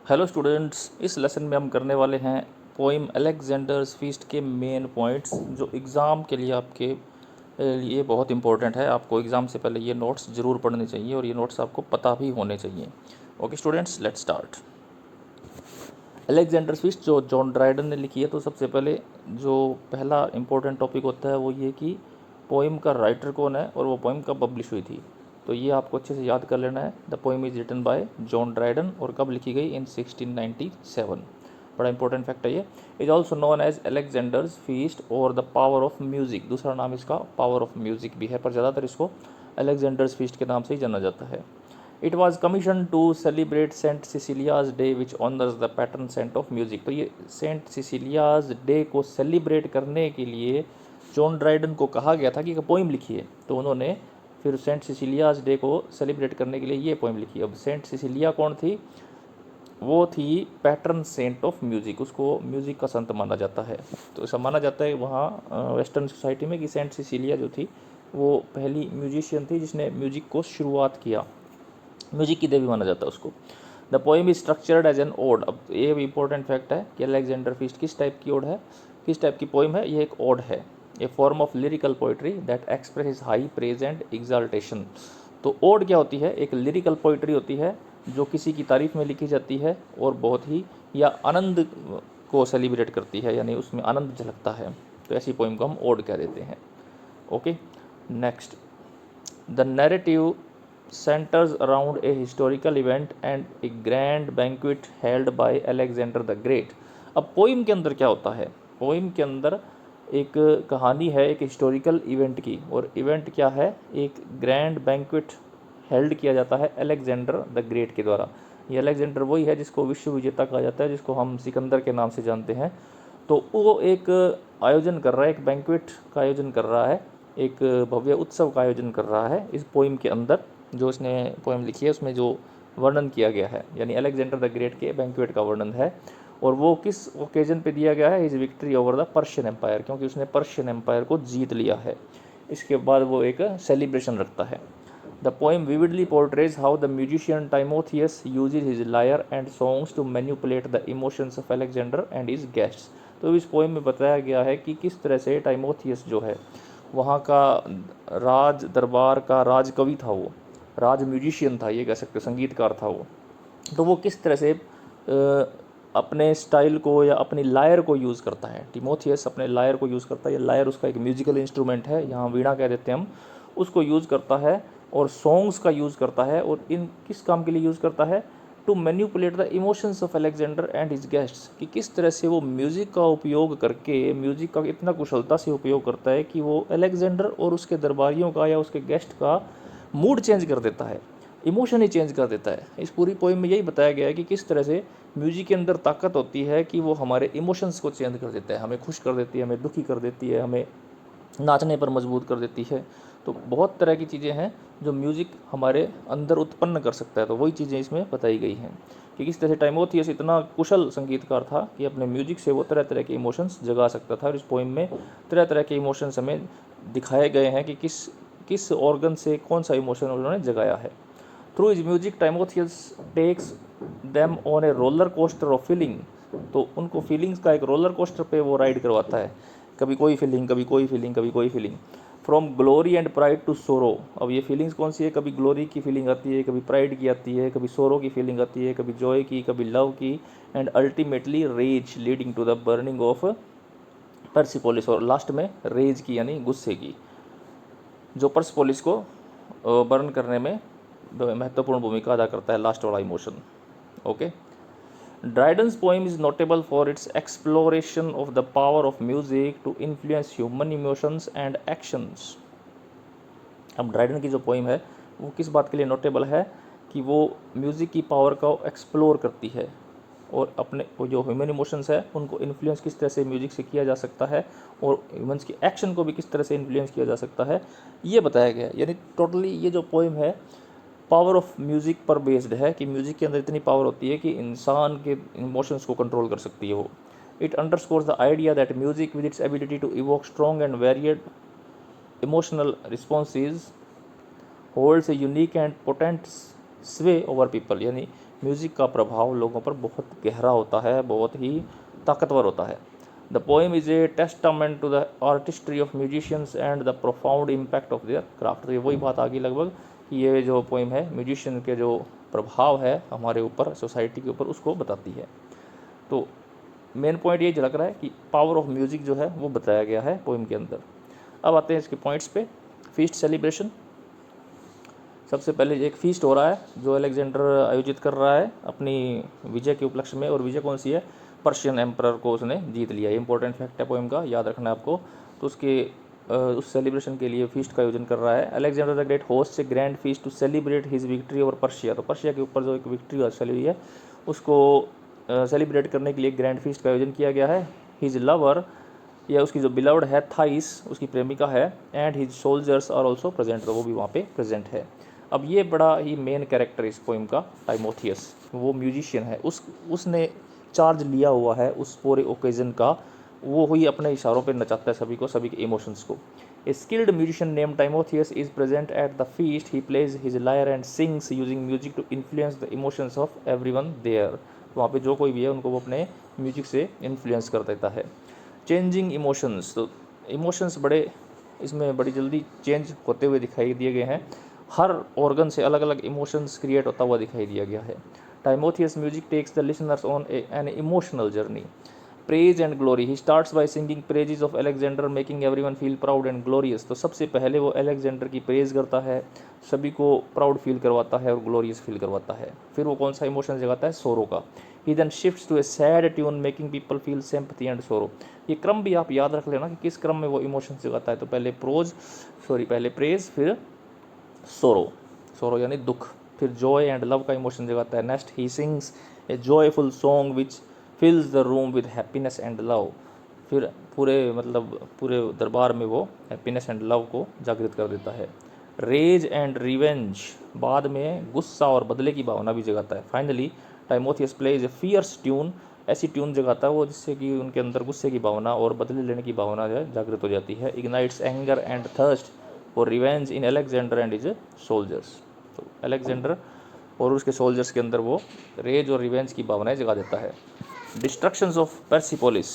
Hello students, इस lesson में हम करने वाले हैं पोइम अलेक्जेंडर्स फीस्ट के मेन पॉइंट्स जो एग्ज़ाम के लिए आपके लिए बहुत इंपॉर्टेंट है। आपको एग्ज़ाम से पहले ये नोट्स ज़रूर पढ़ने चाहिए और ये नोट्स आपको पता भी होने चाहिए। Okay students, let's start. Alexander's feast जो जॉन ड्राइडन ने लिखी है, तो सबसे पहले जो पहला इंपॉर्टेंट टॉपिक होता है वो ये कि पोइम का राइटर कौन है और वो पोइम कब पब्लिश हुई थी। तो ये आपको अच्छे से याद कर लेना है। The poem is written by John Dryden और कब लिखी गई, इन 1697। बड़ा इंपॉर्टेंट फैक्ट है ये। Is also known as Alexander's feast और द पावर ऑफ म्यूज़िक। दूसरा नाम इसका पावर ऑफ म्यूज़िक भी है, पर ज़्यादातर इसको अलेक्जेंडर्स फीस्ट के नाम से ही जाना जाता है। It was commission to celebrate Saint Cecilia's Day which honours the patron saint of music. तो ये सेंट सिसिलियाज डे को सेलिब्रेट करने के लिए जॉन ड्राइडन को कहा गया था कि एक पोइम लिखिए, तो उन्होंने फिर सेंट सिसिलियाज डे को सेलिब्रेट करने के लिए ये पोइम लिखी। अब सेंट सिसिलिया कौन थी? वो थी पैटर्न सेंट ऑफ म्यूज़िक, उसको म्यूज़िक का संत माना जाता है। तो ऐसा माना जाता है वहाँ वेस्टर्न सोसाइटी में कि सेंट सिसिलिया जो थी वो पहली म्यूजिशियन थी जिसने म्यूजिक को शुरुआत किया, म्यूजिक की देवी माना जाता है उसको। The poem is structured as an ode. अब ये भी इंपॉर्टेंट फैक्ट है कि अलेक्जेंडर फीस्ट किस टाइप की ओड है, किस टाइप की पोइम है। ये एक ओड है, a form of lyrical poetry that express high praise and exaltation. तो ओड क्या होती है? एक लिरिकल पोइट्री होती है जो किसी की तारीफ में लिखी जाती है और बहुत ही या आनंद को सेलिब्रेट करती है, यानी उसमें आनंद झलकता है। तो ऐसी पोइम को हम ओड कह देते हैं। Okay, next. The narrative centers around a historical event and a grand banquet held by Alexander the Great। अब पोइम के अंदर क्या होता है? पोइम के अंदर एक कहानी है एक हिस्टोरिकल इवेंट की, और इवेंट क्या है? एक ग्रैंड बैंक्वेट हेल्ड किया जाता है अलेक्जेंडर द ग्रेट के द्वारा। ये अलेक्जेंडर वही है जिसको विश्व विजेता कहा जाता है, जिसको हम सिकंदर के नाम से जानते हैं। तो वो एक आयोजन कर रहा है, एक बैंक्वेट का आयोजन कर रहा है, एक भव्य उत्सव का आयोजन कर रहा है। इस पोइम के अंदर जो इसने पोइम लिखी है उसमें जो वर्णन किया गया है, यानी अलेक्जेंडर द ग्रेट के बैंक्वेट का वर्णन है। और वो किस ओकेजन पे दिया गया है? His victory over the Persian empire, क्योंकि उसने पर्शियन एम्पायर को जीत लिया है। इसके बाद वो एक सेलिब्रेशन रखता है। The poem vividly portrays how the musician Timotheus uses his lyre and songs to manipulate the emotions of Alexander and his guests. तो इस पोइम में बताया गया है कि किस तरह से टाइमोथियस जो है वहाँ का राज दरबार का राज कवि था, वो राज म्यूजिशियन था, ये कह सकते संगीतकार था वो। तो वो किस तरह से अपने स्टाइल को या अपनी लायर को यूज़ करता है। टिमोथियस अपने लायर को यूज़ करता है, ये लायर उसका एक म्यूजिकल इंस्ट्रूमेंट है, यहाँ वीणा कह देते हैं हम, उसको यूज़ करता है और सॉन्ग्स का यूज़ करता है। और इन किस काम के लिए यूज़ करता है? To manipulate the emotions of Alexander and his guests, कि किस तरह से वो म्यूज़िक का उपयोग करके, म्यूज़िक का इतना कुशलता से उपयोग करता है कि वो अलेक्जेंडर और उसके दरबारियों का या उसके गेस्ट का मूड चेंज कर देता है, इमोशन ही चेंज कर देता है। इस पूरी पोइम में यही बताया गया है कि किस तरह से म्यूजिक के अंदर ताकत होती है कि वो हमारे इमोशंस को चेंज कर देता है, हमें खुश कर देती है, हमें दुखी कर देती है, हमें नाचने पर मजबूर कर देती है। तो बहुत तरह की चीज़ें हैं जो म्यूज़िक हमारे अंदर उत्पन्न कर सकता है। तो वही चीज़ें इसमें बताई गई हैं कि किस तरह से टाइमोथियस इतना कुशल संगीतकार था कि अपने म्यूजिक से वो तरह तरह के इमोशंस जगा सकता था। और इस पोइम में तरह तरह के इमोशंस हमें दिखाए गए हैं कि किस किस ऑर्गन से कौन सा इमोशन उन्होंने जगाया है। Through his music Timotheus takes them on a roller coaster of feeling. तो उनको फीलिंग्स का एक रोलर कोस्टर पे वो राइड करवाता है, कभी कोई फीलिंग, कभी कोई फीलिंग, कभी कोई feeling. From glory and pride to sorrow. अब ये फीलिंग्स कौन सी है? कभी ग्लोरी की फीलिंग आती है, कभी प्राइड की आती है, कभी सोरो की फीलिंग आती है, कभी जॉय की, कभी लव की, and ultimately rage leading to the burning of Persepolis. और लास्ट में रेज की यानी गुस्से की, जो पर्सिपोलिस को बर्न करने में महत्वपूर्ण भूमिका अदा करता है, लास्ट वाला emotion. Okay, Dryden's poem is notable for its exploration of the power of music to influence human emotions and actions. अब ड्राइडन की जो पोइम है वो किस बात के लिए नोटेबल है? कि वो म्यूज़िक की पावर का एक्सप्लोर करती है और अपने वो जो ह्यूमन इमोशंस है उनको इन्फ्लुएंस किस तरह से म्यूज़िक से किया जा सकता है, और ह्यूमंस की एक्शन को भी किस तरह से इन्फ्लुएंस किया जा सकता है, ये बताया गया है। यानी टोटली ये जो पोइम है पावर ऑफ म्यूज़िक पर बेस्ड है कि म्यूज़िक के अंदर इतनी पावर होती है कि इंसान के इमोशंस को कंट्रोल कर सकती है वो। It underscores the idea that music with its ability to evoke strong and varied emotional responses holds a unique and potent sway over people. यानी म्यूज़िक का प्रभाव लोगों पर बहुत गहरा होता है, बहुत ही ताकतवर होता है। The poem is a testament to the artistry of musicians and the profound impact of their craft. तो ये वही बात आ गई लगभग कि ये जो पोएम है म्यूजिशियन के जो प्रभाव है हमारे ऊपर, सोसाइटी के ऊपर, उसको बताती है। तो मेन पॉइंट ये झलक रहा है कि पावर ऑफ म्यूज़िक जो है वो बताया गया है पोएम के अंदर। अब आते हैं इसके पॉइंट्स पे। फीस्ट सेलिब्रेशन, सबसे पहले एक फीस्ट हो रहा है जो अलेक्जेंडर आयोजित कर रहा है अपनी विजय के उपलक्ष्य में, और विजय कौन सी है? पर्शियन एम्परर को उसने जीत लिया। इंपॉर्टेंट फैक्ट है पोएम का, याद रखना है आपको। तो उसके उस सेलिब्रेशन के लिए फीस्ट का आयोजन कर रहा है। Alexander the Great host a grand feast to celebrate his victory over Persia. तो पर्शिया के ऊपर जो एक विक्ट्री हासिल हुई है उसको सेलिब्रेट करने के लिए ग्रैंड फीस्ट का आयोजन किया गया है। हिज लवर, या उसकी जो बिलव्ड है थाइस, उसकी प्रेमिका है, and his soldiers are also present, तो वो भी वहाँ पे प्रेजेंट है। अब ये बड़ा ही मेन कैरेक्टर इस पोइम का, टाइमोथियस, वो म्यूजिशियन है, उसने चार्ज लिया हुआ है उस पूरे ओकेजन का। वो ही अपने इशारों पे नचाता है सभी को, सभी के इमोशंस को। A skilled musician name Timotheus is present at the feast. He plays his lyre and sings using music to influence the emotions of everyone there. वहाँ पे जो कोई भी है उनको वो अपने म्यूजिक से इन्फ्लुएंस कर देता है। चेंजिंग इमोशंस, तो इमोशंस बड़े इसमें बड़ी जल्दी चेंज होते हुए दिखाई दिए गए हैं। हर ऑर्गन से अलग अलग इमोशंस क्रिएट होता हुआ दिखाई दिया गया है। Timotheus music takes the listeners on an emotional journey. Praise and glory, he starts by singing praises of Alexander making everyone feel proud and glorious. तो सबसे पहले वो अलेक्जेंडर की प्रेज करता है, सभी को प्राउड फील करवाता है और ग्लोरियस फील करवाता है। फिर वो कौन सा इमोशन जगाता है? सोरो का। He then shifts to a sad tune making people feel sympathy and sorrow. ये क्रम भी आप याद रख लेना कि किस क्रम में वो इमोशन जगाता है। तो पहले प्रेज, फिर सोरो, सोरो यानी दुख, फिर जॉय एंड लव का इमोशन जगाता है। Next he sings A joyful song which फिल्स the room with happiness and love. फिर पूरे दरबार में वो हैप्पीनेस एंड लव को जागृत कर देता है। रेज एंड रिवेंज, बाद में गुस्सा और बदले की भावना भी जगाता है। Finally Timotheus plays a fierce tune, ऐसी ट्यून जगाता है वो जिससे कि उनके अंदर गुस्से की भावना और बदले लेने की भावना जो है जागृत हो जाती है। Ignites anger and thirst for revenge in Alexander and his soldiers. तो अलेक्जेंडर और उसके सोल्जर्स के अंदर वो रेज और रिवेंज की भावनाएं जगा देता है। Destructions of Persepolis,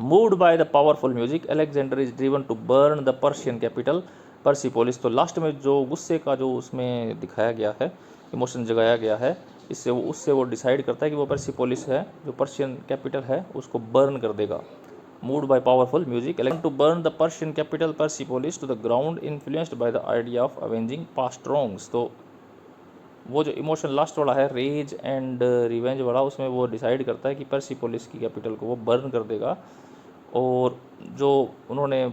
moved by the powerful music Alexander is driven to burn the Persian capital Persepolis. तो लास्ट में जो गुस्से का जो उसमें दिखाया गया है, इमोशन जगाया गया है, उससे वो डिसाइड करता है कि वो पर्सिपोलिस है, जो पर्शियन कैपिटल है, उसको बर्न कर देगा। Moved by powerful music to burn the Persian capital Persepolis to the ground influenced by the idea of avenging past wrongs. तो वो जो इमोशन लास्ट वाला है, रेज एंड रिवेंज वाला, उसमें वो डिसाइड करता है कि पर्सिपोलिस की कैपिटल को वो बर्न कर देगा और जो उन्होंने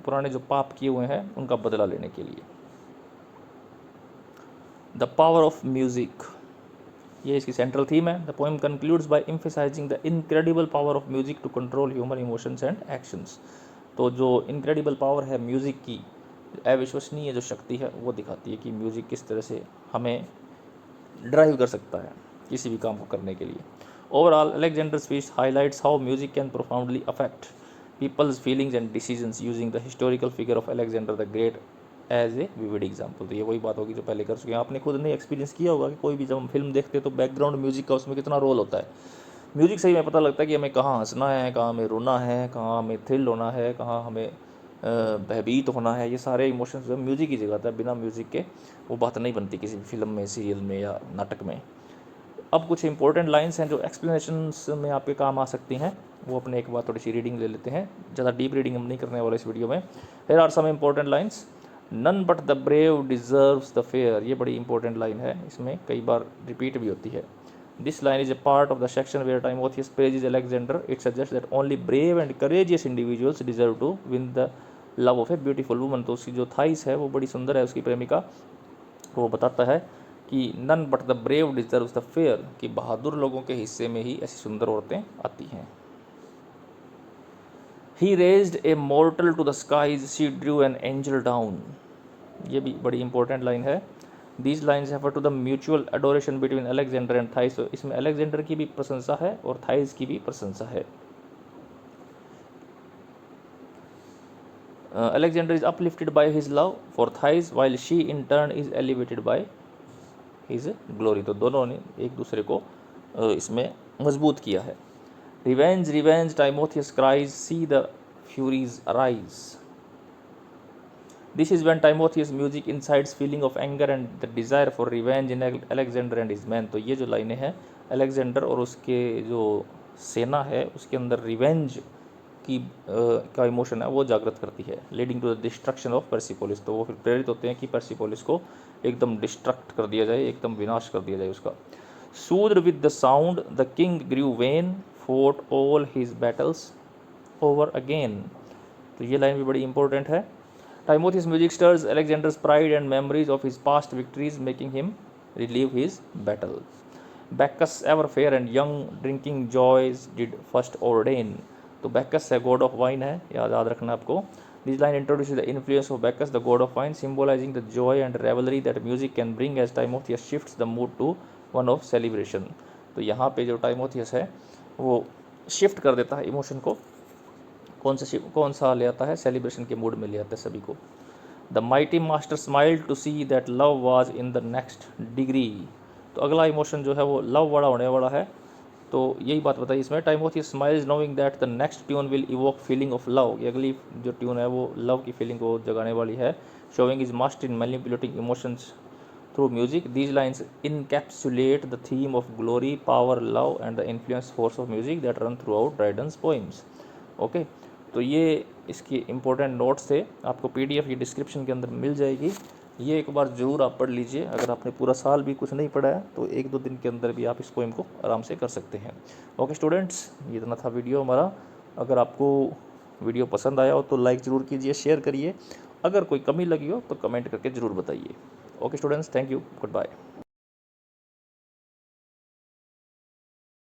पुराने जो पाप किए हुए हैं उनका बदला लेने के लिए। द पावर ऑफ म्यूजिक, ये इसकी सेंट्रल थीम है। The poem concludes by emphasising the incredible power of music to control human emotions and actions. तो जो इनक्रेडिबल पावर है म्यूज़िक की, अविश्वसनीय जो शक्ति है, वो दिखाती है कि म्यूज़िक किस तरह से हमें ड्राइव कर सकता है किसी भी काम को करने के लिए। Overall Alexander speech highlights how music can profoundly affect people's feelings and decisions using the historical figure of Alexander the Great as a vivid example. तो ये वही बात होगी जो पहले कर चुके हैं। आपने खुद ने एक्सपीरियंस किया होगा कि कोई भी जब हम फिल्म देखते हैं तो बैकग्राउंड म्यूजिक का उसमें कितना रोल होता है। म्यूजिक से ही हमें पता लगता है कि हमें कहाँ हंसना है, कहाँ हमें रोना है, कहाँ हमें थ्रिल होना है, कहाँ हमें भयभीत होना है। ये सारे इमोशंस जो म्यूजिक ही जगाता है, बिना म्यूजिक के वो बात नहीं बनती किसी भी फिल्म में, सीरियल में या नाटक में। अब कुछ इंपॉर्टेंट लाइंस हैं जो एक्सप्लेनेशंस में आपके काम आ सकती हैं, वो अपने एक बार थोड़ी सी रीडिंग ले लेते हैं। ज़्यादा डीप रीडिंग हम नहीं करने वाले इस वीडियो में। Here are some important lines. None but the brave deserves the fair, ये बड़ी इंपॉर्टेंट लाइन है, इसमें कई बार रिपीट भी होती है। This line is a part of the section where Timotheus praises Alexander. It suggests that only brave and courageous individuals deserve to win the love of a beautiful woman. तो उसकी जो thighs है वो बड़ी सुंदर है, उसकी प्रेमिका। वो बताता है कि none but the brave deserves the fair, कि बहादुर लोगों के हिस्से में ही ऐसी सुंदर औरतें आती हैं। He raised a mortal to the skies, she drew an angel down. ये भी बड़ी इंपॉर्टेंट लाइन है। These lines refer to the mutual adoration between Alexander and Thais. तो इसमें अलेक्जेंडर की भी प्रशंसा है और थाइस की भी प्रशंसा है। Alexander is uplifted by his love for Thais while she in turn is elevated by his glory. तो दोनों ने एक दूसरे को इसमें मजबूत किया है। Revenge revenge Timotheus cries, see the Furies arise. This is when Timotheus' music incites feeling of anger and the desire for revenge in Alexander and his men। तो ये जो लाइनें हैं, अलेक्जेंडर और उसके जो सेना है उसके अंदर रिवेंज की का इमोशन है वो जागृत करती है। Leading to the destruction of Persepolis. तो वो फिर प्रेरित होते हैं कि पर्सिपोलिस को एकदम डिस्ट्रक्ट कर दिया जाए, एकदम विनाश कर दिया जाए उसका। Soothed with the sound the king grew vain, fought all his battles over again. तो ये लाइन भी बड़ी इंपॉर्टेंट है। Timotheus' music stirs Alexander's pride and memories of his past victories, making him relive his battle. Bacchus, ever fair and young, drinking joys did first ordain। तो Bacchus है, god of wine है, याद रखना आपको। This line introduces the influence of Bacchus, the god of wine, symbolizing the joy and revelry that music can bring as Timotheus shifts the mood to one of celebration। तो यहाँ पे जो Timotheus है वो शिफ्ट कर देता है emotion को, कौन सा ले आता है, सेलिब्रेशन के मूड में ले आता है सभी को। The mighty master smiled to see that love was in the next degree. तो अगला इमोशन जो है वो लव वाला होने वाला है। तो यही बात बताई इसमें। Timotheus smiles knowing that the next tune will evoke feeling of love. ये अगली जो ट्यून है वो लव की फीलिंग को जगाने वाली है। Showing is master in manipulating emotions through music. These lines encapsulate the theme of glory, power, love and the influence force of music that run through out Dryden's poems. Okay, तो ये इसकी important notes थे, आपको PDF ये description के अंदर मिल जाएगी। ये एक बार ज़रूर आप पढ़ लीजिए। अगर आपने पूरा साल भी कुछ नहीं पढ़ा है तो 1-2 दिन के अंदर भी आप इस पोएम को आराम से कर सकते हैं। ओके स्टूडेंट्स, ये इतना था वीडियो हमारा। अगर आपको वीडियो पसंद आया हो तो लाइक ज़रूर कीजिए, शेयर करिए। अगर कोई कमी लगी हो तो कमेंट करके ज़रूर बताइए। Okay students, thank you, good bye.